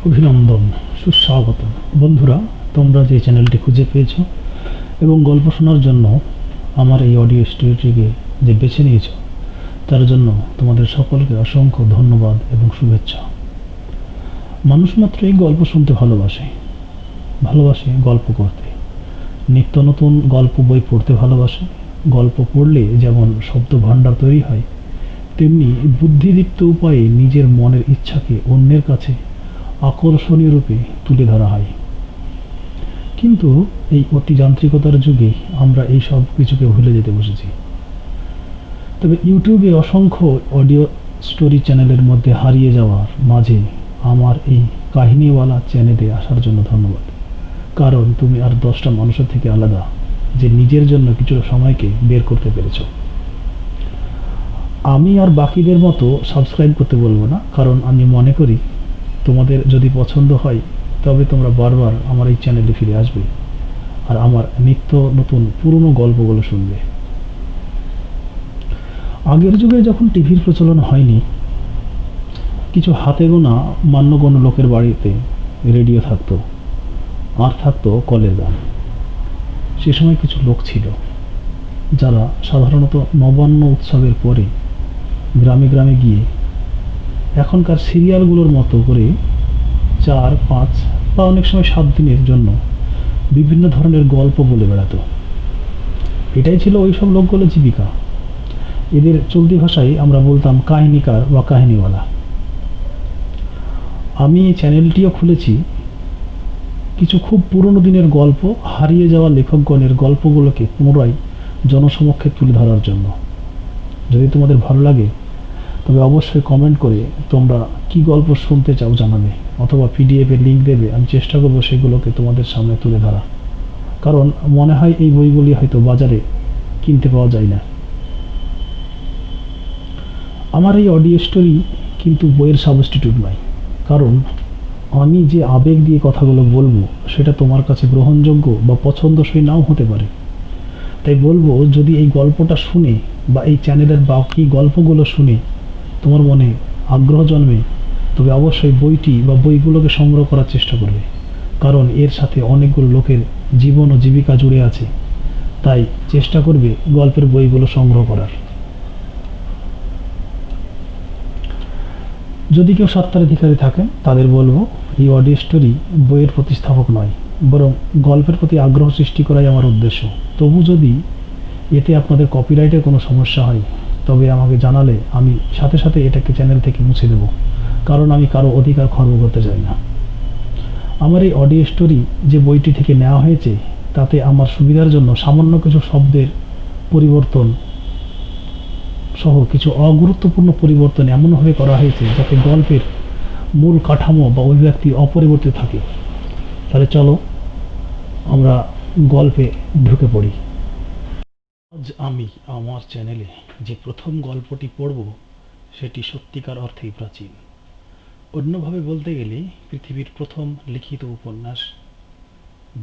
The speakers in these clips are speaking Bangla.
অভিনন্দন, সুস্বাগতম। বন্ধুরা, তোমরা যে চ্যানেলটি খুঁজে পেয়েছো এবং গল্প শোনার জন্য আমার এই অডিও স্টোরিটিকে যে বেছে নিয়েছো, তার জন্য তোমাদের সকলকে অসংখ্য ধন্যবাদ এবং শুভেচ্ছা। মানুষ মাত্রই গল্প শুনতে ভালোবাসে, ভালোবাসে গল্প করতে, নিত্য নতুন গল্প বই পড়তে ভালোবাসে। গল্প পড়লে যেমন শব্দ ভাণ্ডার তৈরি হয়, তেমনি বুদ্ধিদীপ্ত উপায়ে নিজের মনের ইচ্ছাকে অন্যের কাছে আকর্ষণীয় রূপে তুলে ধরা হয়। কিন্তু এই অতিযান্ত্রিকতার যুগে আমরা এই সব কিছুকে ভুলে যেতে বসেছি। তবে ইউটিউবে অসংখ্য অডিও স্টোরি চ্যানেলের মধ্যে হারিয়ে যাওয়ার মাঝে আমার এই কাহিনীওয়ালা চ্যানেলে আসার জন্য ধন্যবাদ। কারণ তুমি আর 10টা মানুষের থেকে আলাদা, যে নিজের জন্য কিছুটা সময়কে বের করতে পেরেছ। আমি আর বাকিদের মতো সাবস্ক্রাইব করতে বলবো না, কারণ আমি মনে করি তোমাদের যদি পছন্দ হয় তবে তোমরা বারবার আমার এই চ্যানেলে ফিরে আসবে আর আমার নিত্য নতুন পুরনো গল্পগুলো শুনবে। আগের যুগে যখন টিভির প্রচলন হয়নি, কিছু হাতে গোনা মান্যগণ্য লোকের বাড়িতে রেডিও থাকতো, আর থাকতো কলের গান। সে সময় কিছু লোক ছিল যারা সাধারণত নবান্ন উৎসবের পরে গ্রামে গ্রামে গিয়ে এখনকার সিরিয়ালগুলোর মতো করে 4, 5 বা অনেক সময় 7 দিনের জন্য বিভিন্ন ধরনের গল্প বলে বেড়াতো। এটাই ছিল ওই সব লোকগুলোর জীবিকা। এদের চলতি ভাষায় আমরা বলতাম কাহিনীকার বা কাহিনীওয়ালা। আমি এই চ্যানেলটিও খুলেছি কিছু খুব পুরনো দিনের গল্প, হারিয়ে যাওয়া লেখকগণের গল্পগুলোকে পুনরায় জনসমক্ষে তুলে ধরার জন্য। যদি তোমাদের ভালো লাগে তবে অবশ্যই কমেন্ট করে তোমরা কি গল্প শুনতে চাও জানাবে, অথবা পিডিএফ এর লিঙ্ক দেবে। আমি চেষ্টা করবো সেগুলোকে তোমাদের সামনে তুলে ধরা, কারণ মনে হয় এই বইগুলি হয়তো বাজারে কিনতে পাওয়া যায় না। আমার এই অডিও স্টোরি কিন্তু বইয়ের সাবস্টিটিউট নয়, কারণ আমি যে আবেগ দিয়ে কথাগুলো বলবো সেটা তোমার কাছে গ্রহণযোগ্য বা পছন্দসই নাও হতে পারে। তাই বলবো, যদি এই গল্পটা শুনে বা এই চ্যানেলের বাকি গল্পগুলো শুনে তোমার মনে আগ্রহ জন্মে, তবে অবশ্যই বইটি বা বইগুলোকে সংগ্রহ করার চেষ্টা করবে, কারণ এর সাথে অনেকগুলো লোকের জীবন ও জীবিকা জুড়ে আছে। তাই চেষ্টা করবে গল্পের বইগুলো সংগ্রহ করার। যদি কেউ সত্তার অধিকারী থাকেন তাদের বলবো, এই অডিও স্টোরি বইয়ের প্রতিস্থাপক নয়, বরং গল্পের প্রতি আগ্রহ সৃষ্টি করাই আমার উদ্দেশ্য। তবু যদি এতে আপনাদের কপিরাইটের কোনো সমস্যা হয় তবে আমাকে জানালে আমি সাথে সাথে এটাকে চ্যানেল থেকে মুছে দেব, কারণ আমি কারো অধিকার খর্ব করতে চাই না। আমার এই অডিও স্টোরি যে বইটি থেকে নেওয়া হয়েছে তাতে আমার সুবিধার জন্য সামান্য কিছু শব্দের পরিবর্তন সহ কিছু অগুরুত্বপূর্ণ পরিবর্তন এমনভাবে করা হয়েছে যাতে গল্পের মূল কাঠামো বা অভিব্যক্তি অপরিবর্তিত থাকে। তাহলে চলো আমরা গল্পে ঢুকে পড়ি। আজ আমি আমার চ্যানেলে যে প্রথম গল্পটি পড়ব সেটি সত্যিকার অর্থেই প্রাচীন। অন্যভাবে বলতে গেলে পৃথিবীর প্রথম লিখিত উপন্যাস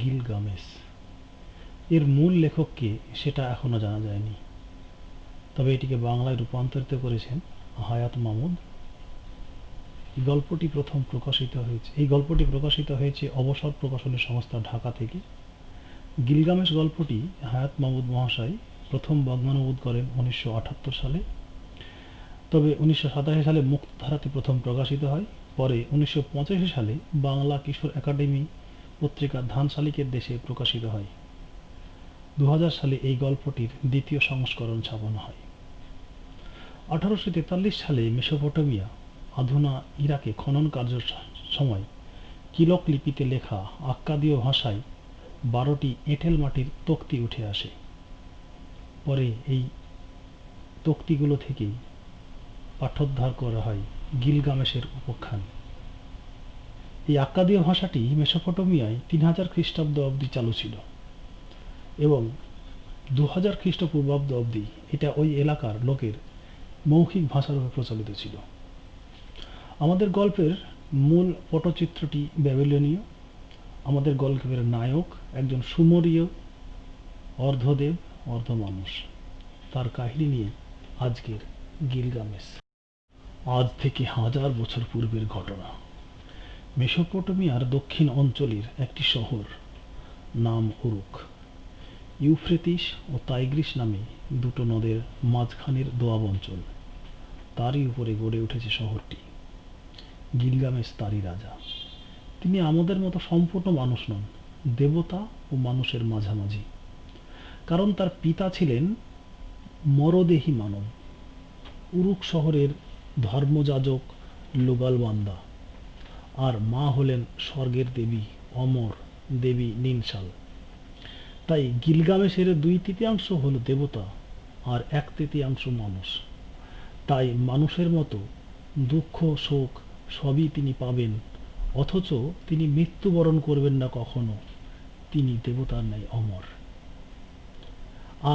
গিলগামেশ। এর মূল লেখককে সেটা এখনো জানা যায়নি, তবে এটিকে বাংলায় রূপান্তরিত করেছেন হায়াত মাহমুদ। এই গল্পটি প্রকাশিত হয়েছে অবসর প্রকাশনী সংস্থা, ঢাকা থেকে। গিলগামেশ গল্পটি হায়াত মাহমুদ মহাশয় প্রথম বঙ্গানুবাদ করেন 1978 সালে, তবে 1987 সালে মুক্তধারাতে প্রথম প্রকাশিত হয়। পরে 1985 সালে বাংলা কিশোর একাডেমি পত্রিকা ধান শালিকের দেশে প্রকাশিত হয়। 2000 সালে এই গল্পটির দ্বিতীয় সংস্করণ ছাপানো হয়। 1843 সালে মেসোপটেমিয়া, অধুনা ইরাকে খনন কার্যের সময় কিলক লিপিতে লেখা আক্কাদীয় ভাষায় 12টি এঁটেল মাটির তক্তি উঠে আসে। পরে এই তক্তিগুলো থেকেই পাঠোদ্ধার করা হয় গিলগামেশের উপাখ্যান। এই আক্কাদীয় ভাষাটি মেসোপটেমিয়ায় 3000 খ্রিস্টাব্দ অবধি চালু ছিল এবং 2000 খ্রিস্টপূর্বাব্দ অবধি এটা ওই এলাকার লোকের মৌখিক ভাষারূপে প্রচলিত ছিল। আমাদের গল্পের মূল পটচিত্রটি ব্যাবিলনীয়। আমাদের গল্পের নায়ক একজন সুমরীয় অর্ধদেব অর্ধমানুষ। তার কাহিনী নিয়ে আজকের গিলগামেশ। আজ থেকে 1000 বছর পূর্বের ঘটনা। মেসোপটেমিয়ার দক্ষিণ অঞ্চলের একটি শহর, নাম উরুক। ইউফ্রেটিস ও টাইগ্রিস নামে দুটো নদের মাঝখানের দোয়াব অঞ্চল, তারই উপরে গড়ে উঠেছে শহরটি। গিলগামেশ তারই রাজা। তিনি আমাদের মতো সম্পূর্ণ মানুষ নন, দেবতা ও মানুষের মাঝামাঝি। কারণ তার পিতা ছিলেন মরদেহী মানব, উরুক শহরের ধর্মযাজক লোগালবান্দা, আর মা হলেন স্বর্গের দেবী, অমর দেবী নিনশাল। তাই গিলগামেশের 2/3 হল দেবতা আর 1/3 মানুষ। তাই মানুষের মতো দুঃখ শোক সবই তিনি পাবেন, অথচ তিনি মৃত্যুবরণ করবেন না কখনো। তিনি দেবতার ন্যায় অমর।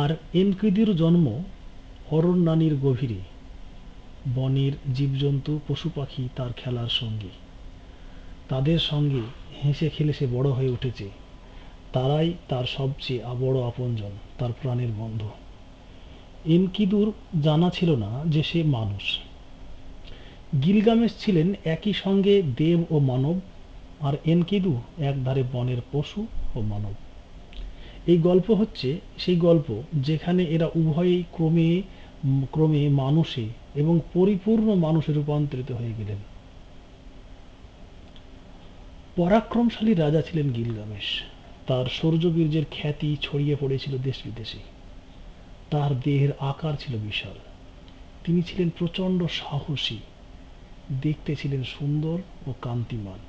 আর এনকিদুর জন্ম অরণ্যানীর গভীরে। বনের জীবজন্তু পশু পাখি তার খেলার সঙ্গী, তাদের সঙ্গে হেসে খেলে সে বড় হয়ে উঠেছে। তারাই তার সবচেয়ে বড় আপনজন, তার প্রাণের বন্ধু। এনকিদুর জানা ছিল না যে সে মানুষ। গিলগামেশ ছিলেন একই সঙ্গে দেব ও মানব, আর এনকিদু একধারে বনের পশু ও মানব। এই গল্প হচ্ছে সেই গল্প যেখানে এরা উভয়েই ক্রমে ক্রমে মানুষে এবং পরিপূর্ণ মানুষে রূপান্তরিত হয়ে গেলেন। পরাক্রমশালী রাজা ছিলেন গিলগামেশ। তার শৌর্যবীর্যের খ্যাতি ছড়িয়ে পড়েছিল দেশ বিদেশে। তার দেহের আকার ছিল বিশাল। তিনি ছিলেন প্রচণ্ড সাহসী, দেখতে ছিলেন সুন্দর ও কান্তিমান।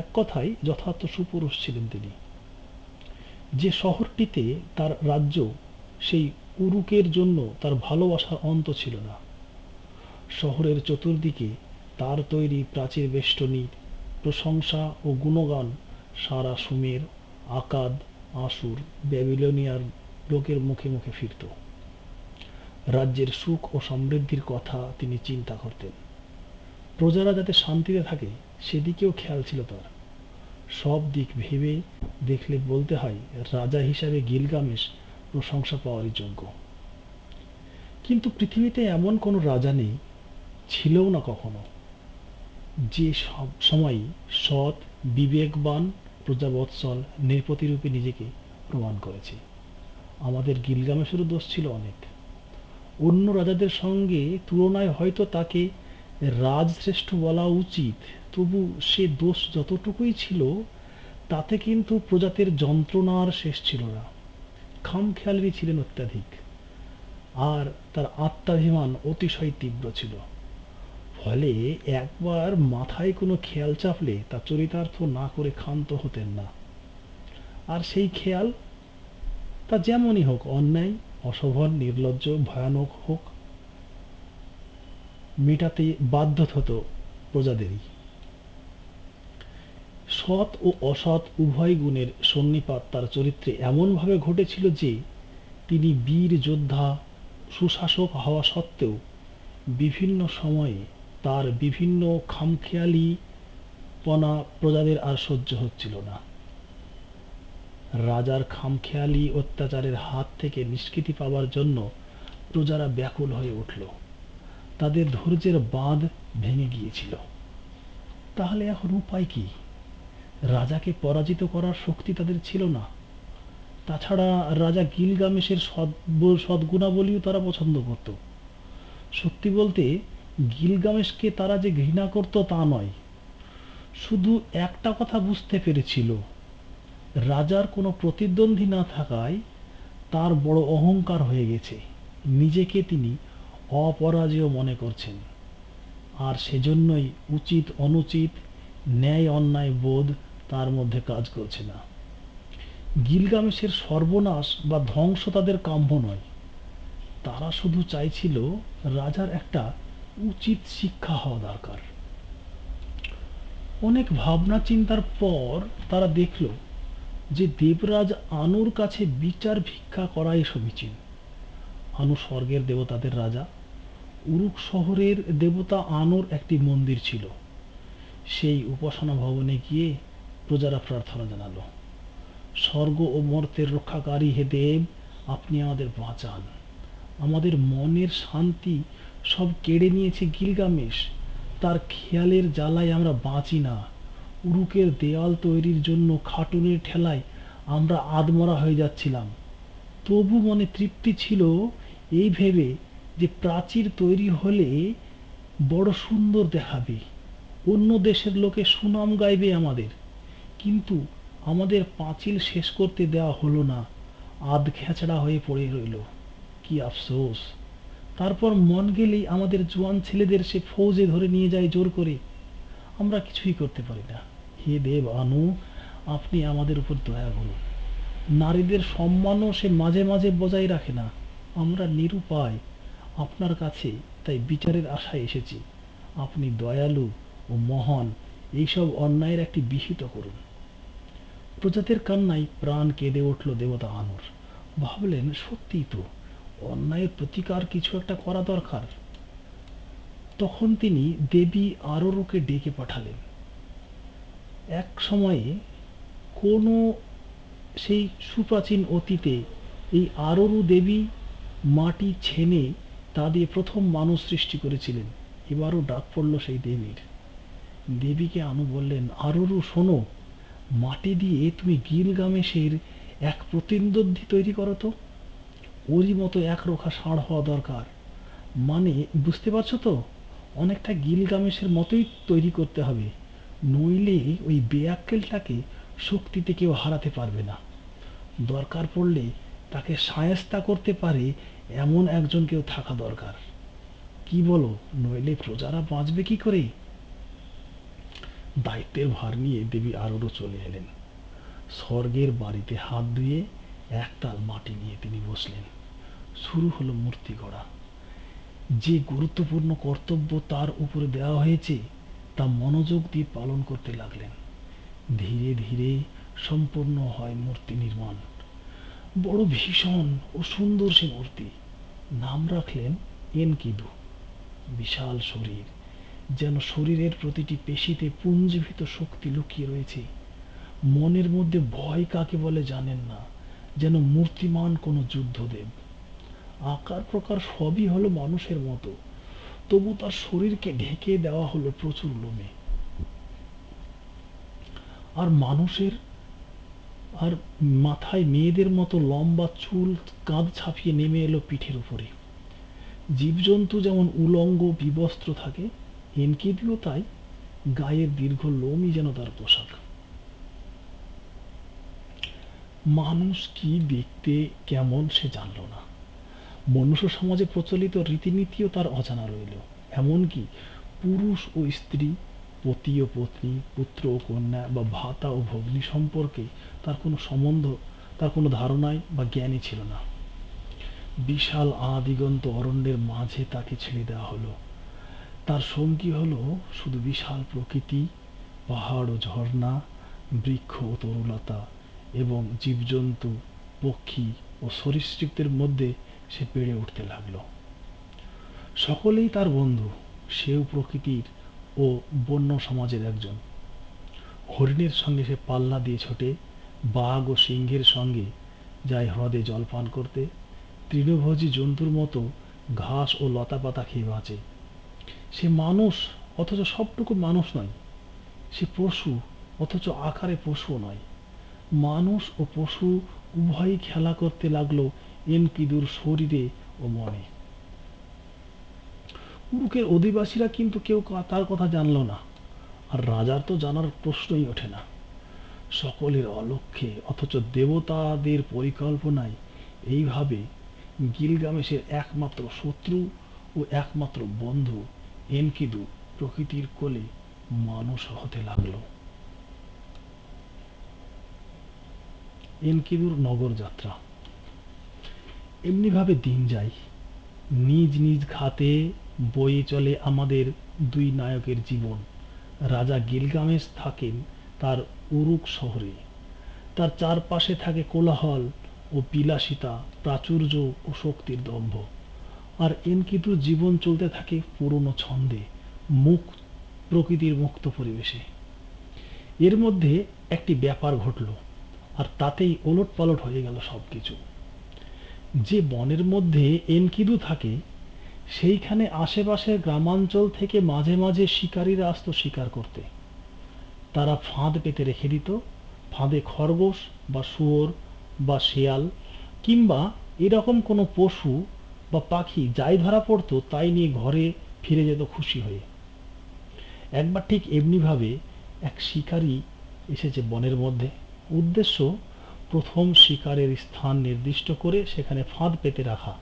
এক কথায় যথার্থ সুপুরুষ ছিলেন তিনি। যে শহরটিতে তার রাজ্য, সেই উরুকের জন্য তার ভালোবাসার অন্ত ছিল না। শহরের চতুর্দিকে তার তৈরি প্রাচীর বেষ্টনী, প্রশংসা ও গুণগান সারা সুমের, আকাদ, আসুর, ব্যাবিলনিয়ার লোকের মুখে মুখে ফিরত। রাজ্যের সুখ ও সমৃদ্ধির কথা তিনি চিন্তা করতেন। প্রজারা যাতে শান্তিতে থাকে সেদিকেও খেয়াল ছিল তার। সব দিক ভেবে দেখলে বলতে হয় রাজা হিসাবে গিলগামেশ প্রশংসা পাওয়ারই যোগ্য। কিন্তু পৃথিবীতে এমন কোনো রাজা নেই, ছিলও না কখনো, যে সব সময় সৎ, বিবেকবান, প্রজাবৎসল, নৃপতিরূপে নিজেকে প্রমাণ করেছে। আমাদের গিলগামেশেরও দোষ ছিল অনেক। অন্য রাজাদের সঙ্গে তুলনায় হয়তো তাকে রাজশ্রেষ্ঠ বলা উচিত, তবু সে দোষ যতটুকুই ছিল তাতে কিন্তু প্রজাতির যন্ত্রণার শেষ ছিল না। খামখেয়ালি ছিলেন অত্যাধিক, আর তার আত্মাভিমান অতিশয় তীব্র ছিল। ফলে একবার মাথায় কোনো খেয়াল চাপলে তা চরিতার্থ না করে ক্ষান্ত হতেন না। আর সেই খেয়াল তা যেমনই হোক, অন্যায়, অশোভন, নির্লজ্জ, ভয়ানক হোক, মেটাতে বাধ্য হতো প্রজাদেরই। সৎ ও অসৎ উভয় গুণের সন্নিপাত তার চরিত্রে এমনভাবে ঘটেছিল যে তিনি বীর যোদ্ধা, সুশাসক হওয়া সত্ত্বেও বিভিন্ন সময়ে তার বিভিন্ন খামখেয়ালিপনা প্রজাদের আর সহ্য হচ্ছিল না। রাজার খামখেয়ালি অত্যাচারের হাত থেকে নিষ্কৃতি পাবার জন্য প্রজারা ব্যাকুল হয়ে উঠল। তাদের ধৈর্যের বাঁধ ভেঙে গিয়েছিল। তাহলে এখন উপায় কি? রাজাকে পরাজিত করার শক্তি তাদের ছিল না। তাছাড়া রাজা গিলগামেশের সদ্গুণাবলীও তারা পছন্দ করত। সত্যি বলতে গিলগামেশকে তারা যে ঘৃণা করত তা নয়, শুধু একটা কথা বুঝতে পেরেছিল, রাজার কোনো প্রতিদ্বন্দ্বী না থাকায় তার বড় অহংকার হয়ে গেছে। নিজেকে তিনি অপরাজেয় মনে করছেন, আর সেজন্যই উচিত অনুচিত, ন্যায় অন্যায় বোধ তার মধ্যে কাজ করছে না। গিলগামেশের সর্বনাশ বা ধ্বংস তাদের কাম্য নয়। তারা শুধু চাইছিল রাজার একটা উচিত শিক্ষা হওয়া দরকার। অনেক ভাবনা চিন্তার পর তারা দেখল যে দেবরাজ আনুর কাছে বিচার ভিক্ষা করাই সমীচীন। আনু স্বর্গের দেবতাদের রাজা। উরুক শহরের দেবতা আনুর একটি মন্দির ছিল। সেই উপাসনা ভবনে গিয়ে প্রজারা প্রার্থনা জানালো, স্বর্গ ও মর্তের রক্ষাকারী হে দেব, আপনি আমাদের বাঁচান। আমাদের মনের শান্তি সব কেড়ে নিয়েছে গিলগামেশ। তার খেয়ালের জ্বালায় আমরা বাঁচি না। উরুকের দেয়াল তৈরির জন্য খাটুনির ঠেলায় আমরা আধমরা হয়ে যাচ্ছিলাম। তবু মনে তৃপ্তি ছিল এই ভেবে যে প্রাচীর তৈরি হলে বড় সুন্দর দেখাবে, অন্য দেশের লোকে সুনাম গাইবে আমাদের। কিন্তু আমাদের পাঁচিল শেষ করতে দেওয়া হলো না, আধখেচড়া হয়ে পড়ে রইল। কি আফসোস! তারপর মন গেলেই আমাদের জোয়ান ছেলেদের সে ফৌজে ধরে নিয়ে যায় জোর করে। আমরা কিছুই করতে পারি না। হে দেব আনু, আপনি আমাদের উপর দয়া করুন। নারীদের সম্মানও সে মাঝে মাঝে বজায় রাখে না। আমরা নিরুপায় আপনার কাছে, তাই বিচারের আশায় এসেছি। আপনি দয়ালু ও মহান, এইসব অন্যায়ের একটি বিহিত করুন। প্রজাদের কান্নায় প্রাণ কেঁদে উঠল দেবতা আনুর। ভাবলেন, সত্যিই তো, অন্যায়ের প্রতিকার কিছু একটা করা দরকার। তখন তিনি দেবী আরোরুকে ডেকে পাঠালেন। এক সময়ে কোনো সেই সুপ্রাচীন অতীতে এই আরোরু দেবী মাটি ছেনে তা দিয়ে প্রথম মানুষ সৃষ্টি করেছিলেন। এবারও ডাক পড়ল সেই দেবীর। দেবীকে আনু বললেন, আরোরু শোনো, মাটি দিয়ে তুমি গিলগামেশের এক প্রতিদ্বন্দ্বী তৈরি করো তো। ওরই মতো একরোখা ষাঁড় হওয়া দরকার। মানে বুঝতে পারছো তো, অনেকটা গিলগামেশের মতোই তৈরি করতে হবে, নইলে ওই বেয়াক্কেলটাকে শক্তিতে কেউ হারাতে পারবে না। দরকার পড়লে তাকে শায়েস্তা করতে পারে এমন একজন কেউ থাকা দরকার। কি বলো, নইলে প্রজারা বাঁচবে কি করে? দায়িত্বের ভার নিয়ে দেবী আরোরু চলে এলেন। স্বর্গের বাড়িতে হাত ধুয়ে একতাল মাটি নিয়ে তিনি বসলেন। শুরু হলো মূর্তি গড়া। যে গুরুত্বপূর্ণ কর্তব্য তার উপরে দেওয়া হয়েছে তা মনোযোগ দিয়ে পালন করতে লাগলেন। ধীরে ধীরে সম্পূর্ণ হয় মূর্তি নির্মাণ। বড় ভীষণ ও সুন্দর সে মূর্তি। নাম রাখলেন এনকিদু। বিশাল শরীর, যেন শরীরের প্রতিটি পেশিতে পুঞ্জীভূত শক্তি লুকিয়ে রয়েছে। মনের মধ্যে ভয় কাকে বলে জানেন না, যেন মূর্তিমান কোনো যুদ্ধদেব। আকার প্রকার সবই হলো মানুষের মতো, তবু তার শরীরকে ঢেকে দেওয়া হলো প্রচুর লোমে। আর মানুষের আর মাথায় মেয়েদের মতো লম্বা চুল কাঁধ ছাপিয়ে নেমে এলো পিঠের উপরে। জীবজন্তু যেমন উলঙ্গ বিবস্ত্র থাকে, এনকিদিও তাই। গায়ের দীর্ঘ লোমই যেন তার পোশাক। মানুষ কি দেখতে কেমন সে জানল না। মনুষ্য সমাজে প্রচলিত রীতিনীতিও তার অজানা রইল। এমনকি পুরুষ ও স্ত্রী, পতি ও পত্নী, পুত্র ও কন্যা বা ভাতা ও ভগ্নী সম্পর্কে তার কোনো সম্বন্ধ, তার কোনো ধারণাই বা জ্ঞানই ছিল না। বিশাল আদিগন্ত অরণ্যের মাঝে তাকে ছেড়ে দেওয়া হলো। তার সঙ্গী হলো শুধু বিশাল প্রকৃতি, পাহাড় ও ঝর্ণা, বৃক্ষ ও তরুলতা এবং জীবজন্তু, পক্ষী ও সরীসৃপদের মধ্যে সে বেড়ে উঠতে লাগলো। সকলেই তার বন্ধু, সেও প্রকৃতির ও বন্য সমাজের একজন। হরিণের সঙ্গে সে পাল্লা দিয়ে ছোটে, বাঘ ও সিংহের সঙ্গে যায় হ্রদে জল পান করতে, তৃণভোজী জন্তুর মতো ঘাস ও লতাপাতা খেয়ে বাঁচে। সে মানুষ অথচ সবটুকু মানুষ নয়। সে পশু অথচ আকারে পশুও নয়। মানুষ ও পশু উভয়ই খেলা করতে লাগলো এনকিদুর শরীরে ও মনে। উরুকের অধিবাসীরা কিন্তু কেউ তার কথা জানল না, আর রাজার তো জানার প্রশ্নই ওঠে না। সকলের অলক্ষ্যে অথচ দেবতাদের পরিকল্পনায় এইভাবে গিলগামেশের একমাত্র শত্রু ও একমাত্র বন্ধু এনকিদু প্রকৃতির কোলে মানুষ হতে লাগল। এনকিদুর নগর যাত্রা। এমনিভাবে দিন যায়। নিজ নিজ খাতে বয়ে চলে আমাদের দুই নায়কের জীবন। রাজা গিলগামেশ থাকেন তার উরুক শহরে। তার চারপাশে থাকে কোলাহল ও বিলাসিতা, প্রাচুর্য ও শক্তির দম্ভ। আর এনকিদুর জীবন চলতে থাকে পুরনো ছন্দে, প্রকৃতির মুক্ত পরিবেশে। এর মধ্যে একটি ব্যাপার ঘটল, আর তাতেই ওলটপালট হয়ে গেল সবকিছু। যে বনের মধ্যে এনকিদু থাকে, সেইখানে আশেপাশের গ্রামাঞ্চল থেকে মাঝে মাঝে শিকারীরা আসতো শিকার করতে। তারা ফাঁদ পেতে রেখে দিত। ফাঁদে খরগোশ বা শুয়োর বা শেয়াল কিংবা এরকম কোনো পশু বা পাখি যাই ধরা পড়তো তাই নিয়ে ঘরে ফিরে যেত খুশি হয়ে। একবার ঠিক এমনিভাবে এক শিকারী এসেছে বনের মধ্যে। উদ্দেশ্য প্রথম শিকারের স্থান নির্দিষ্ট করে সেখানে ফাঁদ পেতে রাখা।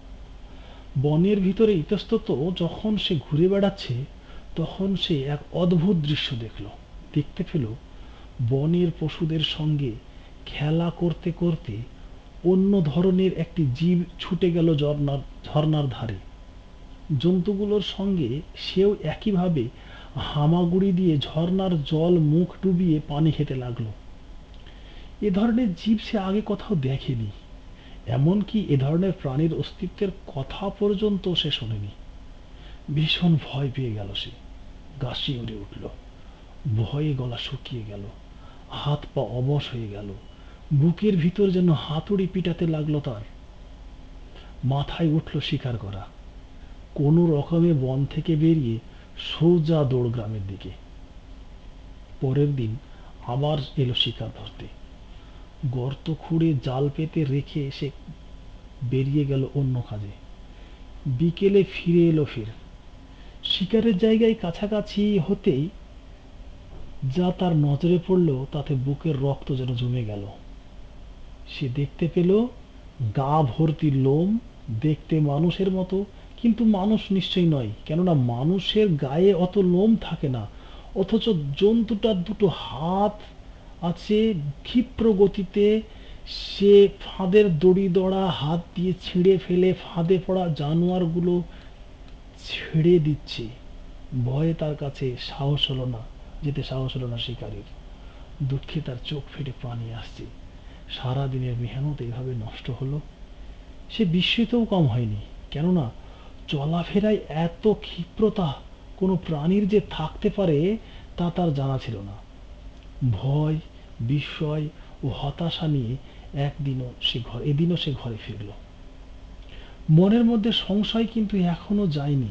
বনের ভিতরে ইতস্তত যখন সে ঘুরে বেড়াচ্ছে তখন সে এক অদ্ভুত দৃশ্য দেখতে পেল বনের পশুদের সঙ্গে খেলা করতে করতে অন্য ধরনের একটি জীব ছুটে গেল ঝর্ণার ধারে। জন্তুগুলোর সঙ্গে সেও একইভাবে হামাগুড়ি দিয়ে ঝর্ণার জল মুখ ডুবিয়ে পানি খেতে লাগলো। এ ধরনের জীব সে আগে কোথাও দেখেনি, এমনকি এ ধরনের প্রাণীর অস্তিত্বের কথা পর্যন্ত সে শোনেনি। ভীষণ ভয় পেয়ে গেল সে, গা শিউরে উঠল, ভয়ে গলা শুকিয়ে গেল, হাত পা অবশ হয়ে গেল, বুকের ভিতর যেন হাতুড়ি পিটাতে লাগলো তার। মাথায় উঠল শিকার করা। কোনো রকমে বন থেকে বেরিয়ে সোজা দৌড় গ্রামের দিকে। পরের দিন আবার এলো শিকার ধরতে। গর্ত খুঁড়ে জাল পেতে রেখে সে বেরিয়ে গেল অন্য কাজে। বিকেলে ফিরে এলো ফের। শিকারের জায়গায় কাছাকাছি হতেই যা তার নজরে পড়ল তাতে বুকের রক্ত যেন জমে গেল। সে দেখতে পেল গা ভর্তি লোম, দেখতে মানুষের মতো, কিন্তু মানুষ নিশ্চয়ই নয়, কেননা মানুষের গায়ে অত লোম থাকে না। অথচ জন্তুটার দুটো হাত আছে, ক্ষিপ্র গতিতে সে ফাঁদের দড়ি দড়া হাত দিয়ে ছিঁড়ে ফেলে ফাঁদে পড়া জানোয়ারগুলো ছেড়ে দিচ্ছে। ভয়ে তার কাছে সাহস হলো না শিকারীর। দুঃখে তার চোখ ফেটে পানি আসছে। সারাদিনের মেহনত এইভাবে নষ্ট হলো। সে বিস্মিতও কম হয়নি, কেননা চলাফেরায় এত ক্ষিপ্রতা কোনো প্রাণীর যে থাকতে পারে তা তার জানা ছিল না। ভয়, বিস্ময় ও হতাশা নিয়ে এদিনও সে ঘরে ফিরল। মনের মধ্যে সংশয় কিন্তু এখনো যায়নি।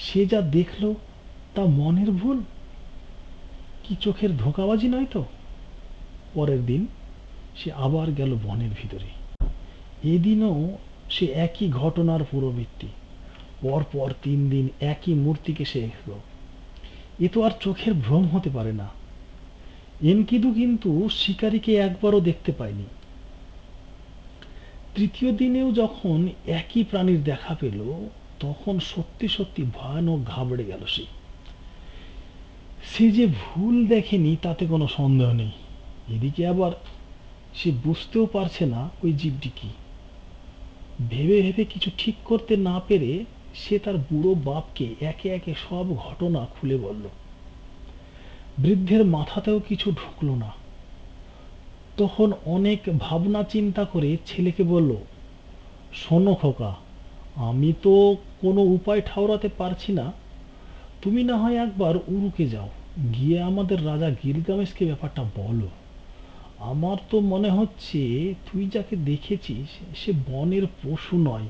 সে যা দেখল তা মনের ভুল, কি চোখের ধোঁকাবাজি নয় তো? পরের দিন সে আবার গেল বনের ভিতরে। এদিনও সে একই ঘটনার পুনরাবৃত্তি। পরপর 3 দিন একই মূর্তিকে সে দেখল। এ তো আর চোখের ভ্রম হতে পারে না। এনকিদু কিন্তু শিকারীকে একবারও দেখতে পায়নি। তৃতীয় দিনেও যখন একই প্রাণীর দেখা পেল তখন সত্যি সত্যি ভয়ানক ঘাবড়ে গেল সে। সে যে ভুল দেখেনি তাতে কোনো সন্দেহ নেই। এদিকে আবার সে বুঝতেও পারছে না ওই জীবটি কি। ভেবে ভেবে কিছু ঠিক করতে না পেরে সে তার বুড়ো বাপকে একে একে সব ঘটনা খুলে বলল। বৃদ্ধের মাথাতেও কিছু ঢুকলো না। তখন অনেক ভাবনা চিন্তা করে ছেলেকে বলল, শোনো খোকা, আমি তো কোনো উপায় ঠাউরাতে পারছি না। তুমি না হয় একবার উরুকে যাও, গিয়ে আমাদের রাজা গিলগামেশকে ব্যাপারটা বলো। আমার তো মনে হচ্ছে তুই যাকে দেখেছিস সে বনের পশু নয়,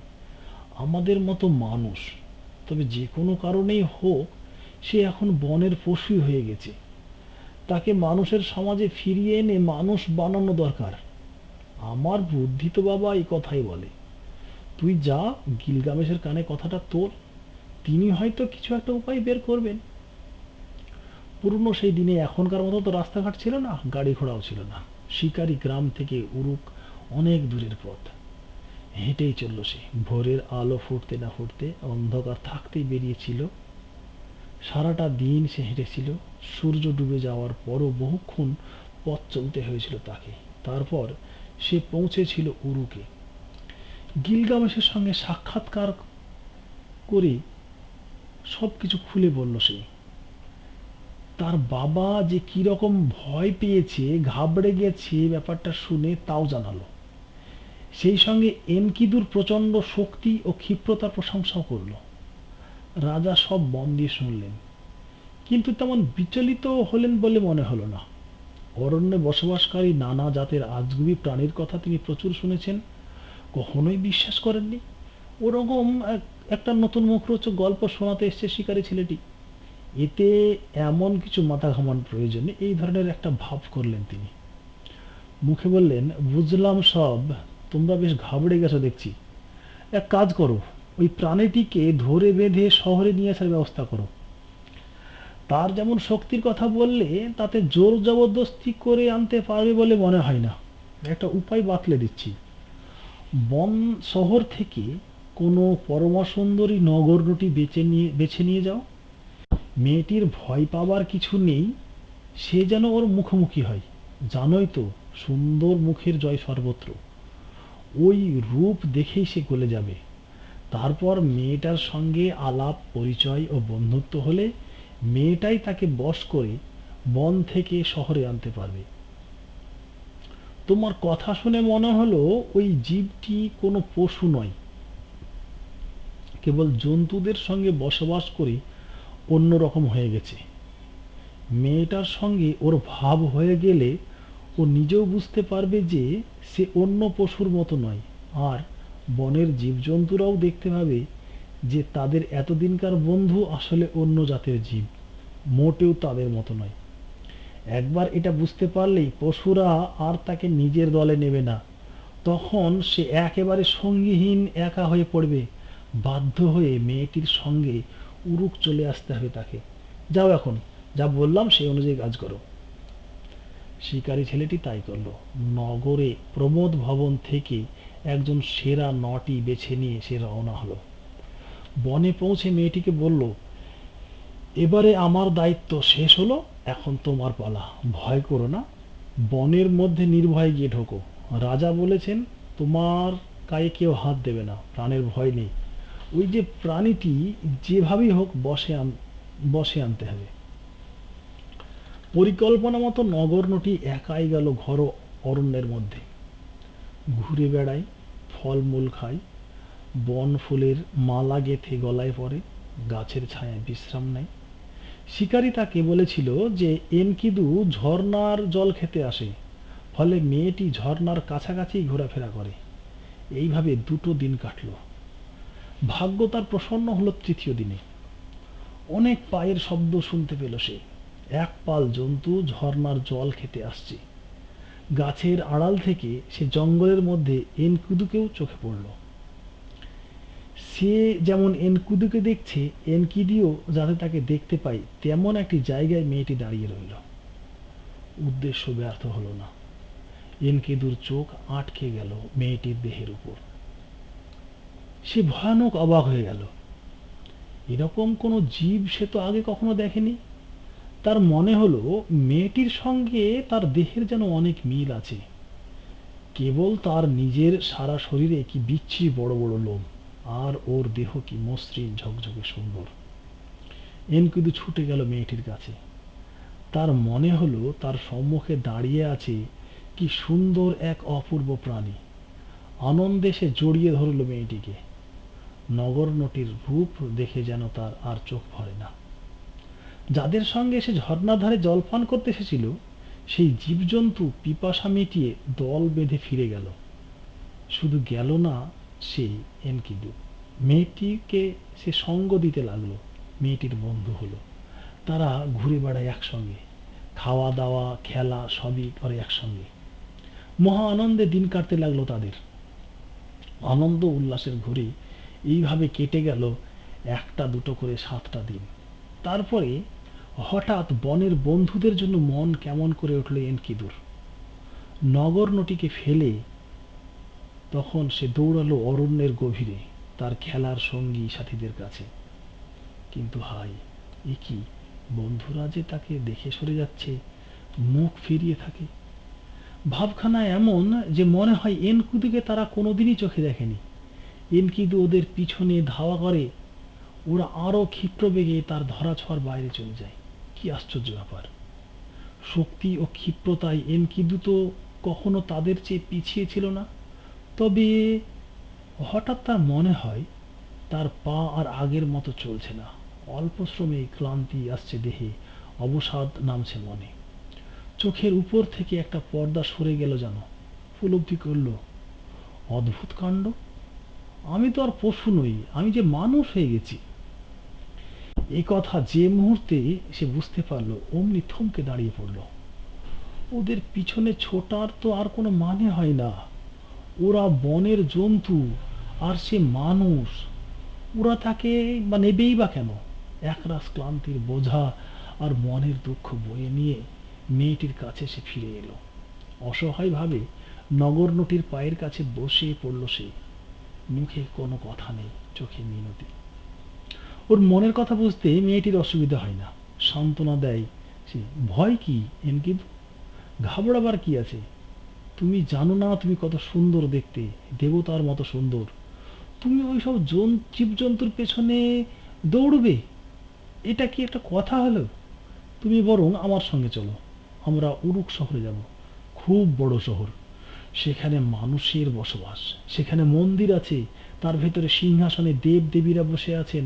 আমাদের মতো মানুষ। তবে যে কোনো কারণেই হোক সে এখন বনের পশুই হয়ে গেছে। তাকে মানুষের সমাজে ফিরিয়ে এনে মানুষ বানানো দরকার। আমার বুদ্ধি তো বাবা এই কথাই বলে। তুই যা, গিলগামেশের কানে কথাটা তোল, তিনি হয়তো কিছু একটা উপায় বের করবেন। পুরনো সেই দিনে এখনকার মতো তো রাস্তাঘাট ছিল না, গাড়ি ঘোড়াও ছিল না। শিকারি গ্রাম থেকে উরুক অনেক দূরের পথ। হেঁটেই চলল সে। ভোরের আলো ফুটতে না ফুটতে অন্ধকার থাকতেই বেরিয়েছিল। সারাটা দিন সে হেঁটেছিল। সূর্য ডুবে যাওয়ার পরও বহুক্ষণ পথ চলতে হয়েছিল তাকে। তারপর সে পৌঁছেছিল উরুকে। গিলগামেশের সঙ্গে সাক্ষাৎকার করে সবকিছু খুলে বলল সে। তার বাবা যে কিরকম ভয় পেয়েছে, ঘাবড়ে গেছে ব্যাপারটা শুনে তাও জানালো। সেই সঙ্গে এনকিদুর প্রচণ্ড শক্তি ও ক্ষিপ্রতার প্রশংসাও করল। রাজা সব মন দিয়ে শুনলেন, কিন্তু তেমন বিচলিত হলেন বলে মনে হলো না। অরণ্যে বসবাসকারী নানা জাতের আজগুবি প্রাণীর কথা তিনি প্রচুর শুনেছেন, কখনোই বিশ্বাস করেননি। ওরকম একটা নতুন মুখরোচক গল্প শোনাতে এসছে শিকারী ছেলেটি। এতে এমন কিছু মাথা ঘামান প্রয়োজন নেই, এই ধরনের একটা ভাব করলেন তিনি। মুখে বললেন, বুঝলাম সব, তোমরা বেশ ঘাবড়ে গেছো দেখছি। এক কাজ করো, ওই প্রাণীটিকে ধরে বেঁধে শহরে নিয়ে আসার ব্যবস্থা করো। তার যেমন শক্তির কথা বললে, তাতে জোর জবরদস্তি করে আনতে পারবে বলে মনে হয় না। একটা উপায় বাতলে দিচ্ছি। বন শহর থেকে কোনো পরমা সুন্দরী নগরটি বেছে নিয়ে যাও। মেয়েটির ভয় পাবার কিছু নেই, সে যেন ওর মুখোমুখি হয়। জানোই তো, সুন্দর মুখের জয় সর্বত্র। ওই রূপ দেখেই সে গলে যাবে। তারপর মেয়েটার সঙ্গে আলাপ পরিচয় ও বন্ধুত্ব হলে মেয়েটাই তাকে বশ করে বন থেকে শহরে আনতে পারবে। তোমার কথা শুনে মনে হলো ওই জীবটি কোনো পশু নয়, কেবল জন্তুদের সঙ্গে বসবাস করে অন্যরকম হয়ে গেছে। মেয়েটার সঙ্গে ওর ভাব হয়ে গেলে ও নিজেও বুঝতে পারবে যে সে অন্য পশুর মতো নয়। আর বনের জীবজন্তুরাও দেখতে পাবে যে তাদের এতদিনকার বন্ধু আসলে অন্য জাতের জীব, মোটেও তাদের মতো নয়। একবার এটা বুঝতে পারলেই পশুরা আর তাকে নিজের দলে নেবে না। তখন সে একেবারে সঙ্গীহীন, একা হয়ে পড়বে। বাধ্য হয়ে মেয়েটির সঙ্গে উরুক চলে আসতে হবে তাকে। যাও, এখন যা বললাম সেই অনুযায়ী কাজ করো। শিকারী ছেলেটি তাই করল। নগরে প্রমোদ ভবন থেকে একজন সেরা নটি বেছে নিয়ে সে রওনা হলো। বনে পৌঁছে মেয়েটিকে বলল, এবারে আমার দায়িত্ব শেষ হলো, এখন তোমার পালা। ভয় করো না, বনের মধ্যে নির্ভয়ে গিয়ে ঢোকো। রাজা বলেছেন তোমার গায়ে কেউ হাত দেবে না, প্রাণের ভয় নেই। ওই যে প্রাণীটি যেভাবেই হোক বসে আনতে হবে। পরিকল্পনা মতো নগরনটি একাই গেল ঘর অরণ্যের মধ্যে। ঘুরে বেড়ায়, ফলমূল খায়, বন ফুলের মালা গেঁথে গলায় পরে, গাছের ছায়ায় বিশ্রাম নেয়। শিকারী তাকে বলেছিল যে এনকিদু ঝর্ণার জল খেতে আসে, ফলে মেয়েটি ঝর্ণার কাছাকাছি ঘোরাফেরা করে। এইভাবে 2 দিন কাটল। ভাগ্য তার প্রসন্ন হলো তৃতীয় দিনে। অনেক পায়ের শব্দ শুনতে পেল সে। এক পাল জন্তু ঝর্ণার জল খেতে আসছে। গাছের আড়াল থেকে সে জঙ্গলের মধ্যে এনকিদুকেও চোখে পড়ল। সে যেমন এনকিদুকে দেখছে, এনকিদিও যাতে তাকে দেখতে পায় তেমন একটি জায়গায় মেয়েটি দাঁড়িয়ে রইল। উদ্দেশ্য ব্যর্থ হলো না। এনকিদুর চোখ আটকে গেল মেয়েটির দেহের উপর। সে ভয়ানক অবাক হয়ে গেল। এরকম কোনো জীব সে তো আগে কখনো দেখেনি। তার মনে হলো মেয়েটির সঙ্গে তার দেহের যেন অনেক মিল আছে। কেবল তার নিজের সারা শরীরে কি বিচ্ছিরি বড় বড় লোম, আর ওর দেহ কি মসৃণ ঝকঝকে সুন্দর। এনকিদু ছুটে গেল মেয়েটির কাছে। তার মনে হলো তার সম্মুখে দাঁড়িয়ে আছে কি সুন্দর এক অপূর্ব প্রাণী। আনন্দে সে জড়িয়ে ধরল মেয়েটিকে। নগরনটির রূপ দেখে যেন তার আর চোখ ভরে না। যাদের সঙ্গে সে ঝর্ণার ধারে জলপান করতে এসেছিল, সেই জীবজন্তু পিপাসা মিটিয়ে দল বেঁধে ফিরে গেল। শুধু গেল না সে এনকিদু, মেয়েটিকে সে সঙ্গ দিতে লাগলো, মেয়েটির বন্ধু হলো। তারা ঘুরে বেড়ায় একসঙ্গে, খাওয়া দাওয়া খেলা সবই করে একসঙ্গে। মহা আনন্দে দিন কাটতে লাগলো তাদের। আনন্দ উল্লাসের ঘুরে এইভাবে কেটে গেল 1টা 2টো করে 7টা দিন। তারপরে হঠাৎ বনের বন্ধুদের জন্য মন কেমন করে উঠল এনকিদুর। নগরনটিকে ফেলে তখন সে দৌড়ালো অরণ্যের গভীরে, তার খেলার সঙ্গী সাথীদের কাছে। কিন্তু হায়, এ কি, বন্ধুরা যে তাকে দেখে সরে যাচ্ছে, মুখ ফিরিয়ে থাকে। ভাবখানা এমন যে মনে হয় এনকিদুকে তারা কোনোদিনই চোখে দেখেনি। এনকিদু ওদের পিছনে ধাওয়া করে, ওরা আরো ক্ষিপ্র বেগে তার ধরাছোঁয়ার বাইরে চলে যায়। কি আশ্চর্য ব্যাপার! শক্তি ও ক্ষিপ্রতায় এনকিদু তো কখনো তাদের চেয়ে পিছিয়ে ছিল না। তবে হঠাৎ তার মনে হয় তার পা আর আগের মতো চলছে না। অল্প শ্রমে ক্লান্তি আসছে দেহে, অবসাদ নামছে মনে। চোখের উপর থেকে একটা পর্দা সরে গেল যেন। উপলব্ধি করল, অদ্ভুত কাণ্ড, আমি তো আর পশু নই, আমি যে মানুষ হয়ে গেছি। এই কথা যে মুহূর্তে সে বুঝতে পারলো, অমনি থমকে দাঁড়িয়ে পড়ল। ওদের পিছনে ছোটার তো আর কোনো মানে হয় না। ওরা বনের জন্তু, আর সে মানুষ। ওরা তাকে বা নেবেই বা কেন? একরাশ ক্লান্তির বোঝা আর মনের দুঃখ বয়ে নিয়ে মেয়েটির কাছে সে ফিরে এলো। অসহায়ভাবে নগরনটির পায়ের কাছে বসে পড়ল সে। মুখে কোনো কথা নেই, চোখে মিনতি। ওর মনের কথা বুঝতে মেয়েটির অসুবিধা হয় না, সান্ত্বনা দেয় সে। ভয় কি এনকিদু? ঘাবড়াবার কি আছে? তুমি জানো না তুমি কত সুন্দর দেখতে, দেবতার মতো সুন্দর। তুমি ওইসব জীবজন্তুর পেছনে দৌড়বে? এটা কি একটা কথা হলো? তুমি বরং আমার সঙ্গে চলো, আমরা উরুক শহরে যাব। খুব বড় শহর, সেখানে মানুষের বসবাস, সেখানে মন্দির আছে, তার ভেতরে সিংহাসনে দেব দেবীরা বসে আছেন।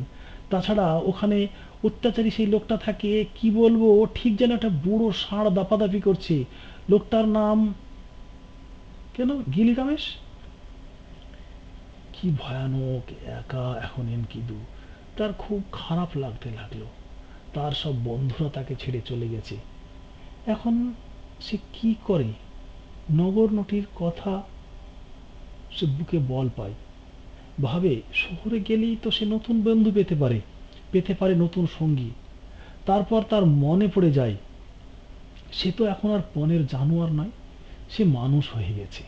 তাছাড়া ওখানে অত্যাচারী সেই লোকটা থাকে, কি বলবো, ঠিক যেন একটা বুড়ো ষাঁড় দাপাদাপি করছে। লোকটার নাম কেন গিলগামেশ। কি ভয়ানক একা এখন এনকিদু। তার খুব খারাপ লাগতে লাগলো। তার সব বন্ধুরা তাকে ছেড়ে চলে গেছে। এখন সে কি করে? নগরনটির কথা সে বুকে বল পায়। ভাবে শহরে গেলেই তো সে নতুন বন্ধু পেতে পারে নতুন সঙ্গী। তারপর তার মনে পড়ে যায়, সে তো এখন আর বনের জানোয়ার নয়, সে মানুষ হয়ে গেছে।